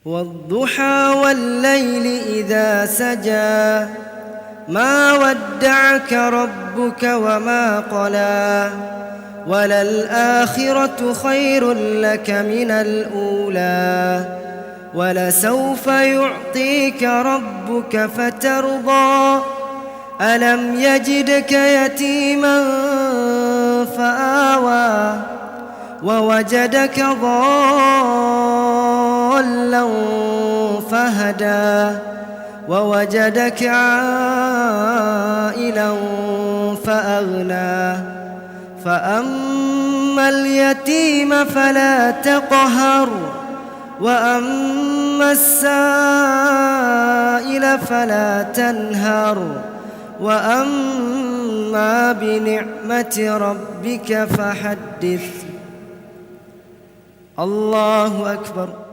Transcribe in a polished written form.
والضحى والليل إذا سجى ما ودعك ربك وما قلى وللآخرة خير لك من الأولى ولسوف يعطيك ربك فترضى ألم يجدك يتيما فآوى ووجدك ضالا فهدى ووجدك عائلا فأغنى فأما اليتيم فلا تقهر وأما السائل فلا تنهر وأما بنعمة ربك فحدث. الله أكبر.